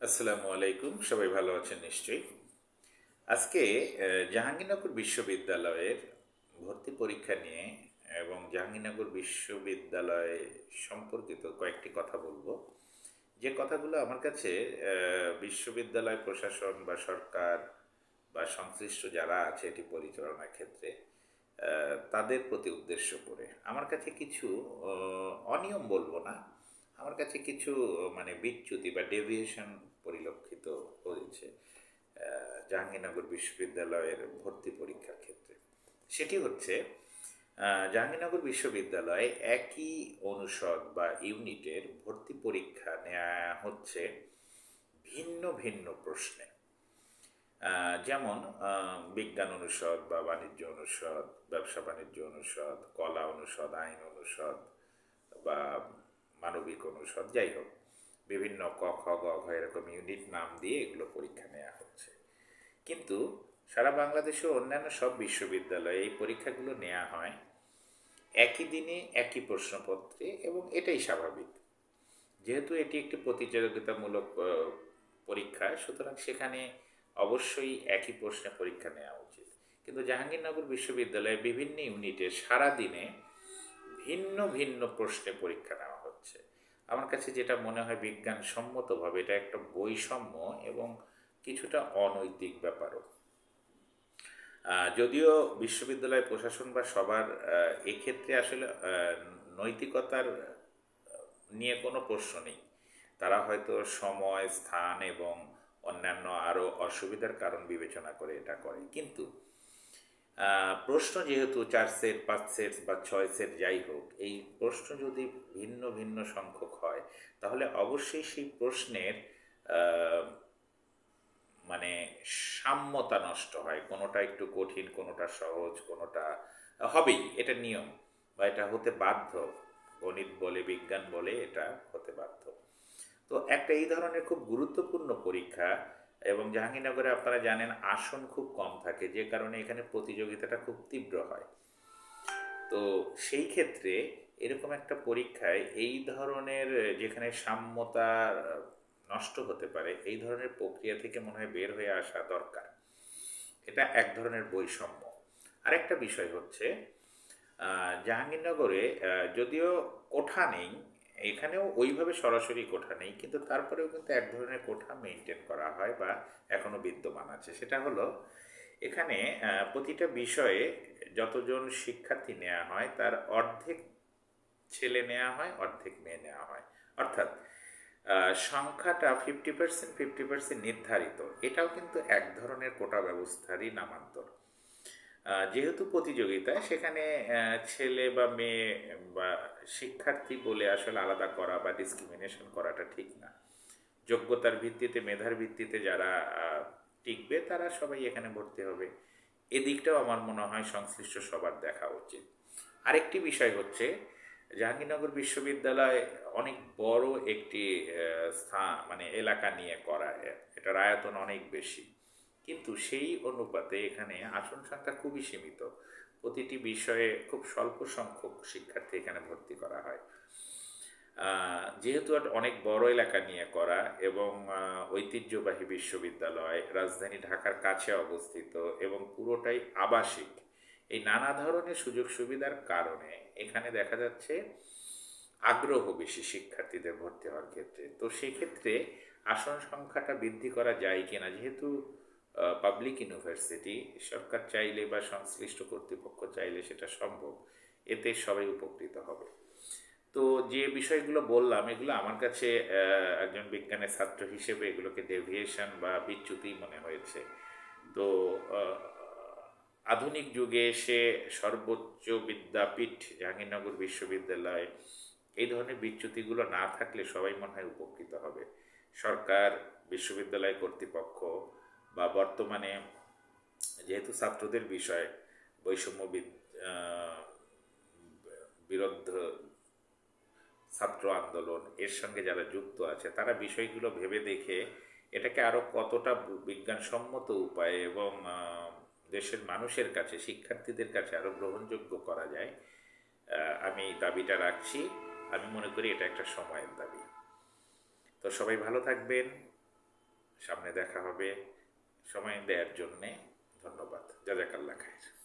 আসসালামু আলাইকুম, সবাই ভালো আছেন নিশ্চয়ই। আজকে জাহাঙ্গীরনগর বিশ্ববিদ্যালয়ের ভর্তি পরীক্ষা নিয়ে এবং জাহাঙ্গীরনগর বিশ্ববিদ্যালয় সম্পর্কিত কয়েকটি কথা বলবো, যে কথাগুলো আমার কাছে বিশ্ববিদ্যালয় প্রশাসন বা সরকার বা সংশ্লিষ্ট যারা আছে এটি পরিচালনার ক্ষেত্রে তাদের প্রতি উদ্দেশ্য করে আমার কাছে কিছু অনিয়ম বলবো না, আমার কাছে কিছু মানে বিচ্যুতি বা ডেভিয়েশন পরিলক্ষিত হয়েছে জাহাঙ্গীরনগর বিশ্ববিদ্যালয়ের ভর্তি পরীক্ষার ক্ষেত্রে। সেটি হচ্ছে জাহাঙ্গীরনগর বিশ্ববিদ্যালয়ে একই অনুষদ বা ইউনিটের ভর্তি পরীক্ষা নেওয়া হচ্ছে ভিন্ন ভিন্ন প্রশ্নে। যেমন বিজ্ঞান অনুষদ বা বাণিজ্য অনুষদ, ব্যবসা বাণিজ্য অনুষদ, কলা অনুষদ, আইন অনুষদ বা মানবিক অনুষদ, যাই হোক বিভিন্ন ক খ গ ঘ এরকম ইউনিট নাম দিয়ে এগুলো পরীক্ষা নেওয়া হচ্ছে। কিন্তু সারা বাংলাদেশের অন্যান্য সব বিশ্ববিদ্যালয়ে এই পরীক্ষাগুলো নেওয়া হয় একই দিনে একই প্রশ্নপত্রে, এবং এটাই স্বাভাবিক। যেহেতু এটি একটি প্রতিযোগিতামূলক পরীক্ষা, সুতরাং সেখানে অবশ্যই একই প্রশ্নে পরীক্ষা নেওয়া উচিত। কিন্তু জাহাঙ্গীরনগর বিশ্ববিদ্যালয়ে বিভিন্ন ইউনিটে সারাদিনে ভিন্ন ভিন্ন প্রশ্নে পরীক্ষা নেওয়া হচ্ছে। আমার কাছে যেটা মনে হয় বিজ্ঞানসম্মতভাবে এটা একটা বৈষম্য এবং কিছুটা অনৈতিক ব্যাপারও। যদিও বিশ্ববিদ্যালয় প্রশাসন বা সবার এক্ষেত্রে আসলে নৈতিকতার নিয়ে কোনো প্রশ্ন নেই, তারা হয়তো সময়, স্থান এবং অন্যান্য আরও অসুবিধার কারণ বিবেচনা করে এটা করে। কিন্তু প্রশ্ন যেহেতু 4 সেট, 5 সেট বা 6 সেট যাই হোক, এই প্রশ্ন যদি ভিন্ন ভিন্ন সংখ্যক হয় তাহলে অবশ্যই সেই প্রশ্নের মানে সাম্যতা নষ্ট হয়। কোনোটা একটু কঠিন, কোনোটা সহজ, কোনোটা হবেই, এটা নিয়ম বা এটা হতে বাধ্য। গণিত বলে, বিজ্ঞান বলে, এটা হতে বাধ্য। তো একটা এই ধরনের খুব গুরুত্বপূর্ণ পরীক্ষা, এবং জাহাঙ্গীরনগরে আপনারা জানেন আসন খুব কম থাকে, যে কারণে এখানে প্রতিযোগিতাটা খুব তীব্র হয়। তো সেই ক্ষেত্রে এরকম একটা পরীক্ষায় এই ধরনের যেখানে সাম্যতা নষ্ট হতে পারে, এই ধরনের প্রক্রিয়া থেকে মনে হয় বের হয়ে আসা দরকার। এটা এক ধরনের বৈষম্য। আরেকটা বিষয় হচ্ছে জাহাঙ্গীরনগরে যদিও কোঠা নেই, এখানেও ওইভাবে সরাসরি কোঠা নেই, কিন্তু তারপরেও কিন্তু এক ধরনের কোঠা মেনটেন করা হয় বা এখনও বিদ্যমান আছে। সেটা হলো এখানে প্রতিটা বিষয়ে যতজন শিক্ষার্থী নেওয়া হয় তার অর্ধেক ছেলে নেওয়া হয়, অর্ধেক মেয়ে নেওয়া হয়। অর্থাৎ সংখ্যাটা 50% 50% নির্ধারিত। এটাও কিন্তু এক ধরনের কোটা ব্যবস্থারই নামান্তর। যেহেতু প্রতিযোগিতা, সেখানে ছেলে বা মেয়ে বা শিক্ষার্থী বলে আসলে আলাদা করা বা ডিসক্রিমিনেশন করাটা ঠিক না। যোগ্যতার ভিত্তিতে, মেধার ভিত্তিতে যারা টিকবে তারা সবাই এখানে ভর্তি হবে। এদিকটাও আমার মনে হয় সংশ্লিষ্ট সবার দেখা উচিত। আরেকটি বিষয় হচ্ছে জাহাঙ্গীরনগর বিশ্ববিদ্যালয় অনেক বড় একটি স্থান মানে এলাকা নিয়ে করা, এটার আয়তন অনেক বেশি, কিন্তু সেই অনুপাতে এখানে আসন সংখ্যা খুবই সীমিত। প্রতিটি বিষয়ে খুব স্বল্প সংখ্যক শিক্ষার্থী এখানে ভর্তি করা হয়। যেহেতু অনেক বড় এলাকা নিয়ে করা এবং ঐতিহ্যবাহী বিশ্ববিদ্যালয়, রাজধানী ঢাকার কাছে অবস্থিত এবং পুরোটাই আবাসিক, এই নানা ধরনের সুযোগ সুবিধার কারণে এখানে দেখা যাচ্ছে আগ্রহ বেশি শিক্ষার্থীদের ভর্তি হওয়ার ক্ষেত্রে। তো সেক্ষেত্রে আসন সংখ্যাটা বৃদ্ধি করা যায় কিনা, যেহেতু পাবলিক ইউনিভার্সিটি, সরকার চাইলে বা সংশ্লিষ্ট কর্তৃপক্ষ চাইলে সেটা সম্ভব, এতে সবাই উপকৃত হবে। তো যে বিষয়গুলো বললাম এগুলো আমার কাছে একজন বিজ্ঞানের ছাত্র হিসেবে এগুলোকে ডেভিয়েশন বা বিচ্যুতি মনে হয়েছে। তো আধুনিক যুগে এসে সর্বোচ্চ বিদ্যাপীঠ জাহাঙ্গীরনগর বিশ্ববিদ্যালয়, এই ধরনের বিচ্যুতিগুলো না থাকলে সবাই মনে হয় উপকৃত হবে। সরকার, বিশ্ববিদ্যালয় কর্তৃপক্ষ বা বর্তমানে যেহেতু ছাত্রদের বিষয়, বৈষম্য বিরুদ্ধ ছাত্র আন্দোলন এর সঙ্গে যারা যুক্ত আছে, তারা বিষয়গুলো ভেবে দেখে এটাকে আরও কতটা বিজ্ঞানসম্মত উপায়ে এবং দেশের মানুষের কাছে, শিক্ষার্থীদের কাছে আরও গ্রহণযোগ্য করা যায়, আমি দাবিটা রাখছি। আমি মনে করি এটা একটা সময়ের দাবি। তো সবাই ভালো থাকবেন। সামনে দেখা হবে। সময় দেওয়ার জন্যে ধন্যবাদ। জাজাকাল্লাহ খায়ের।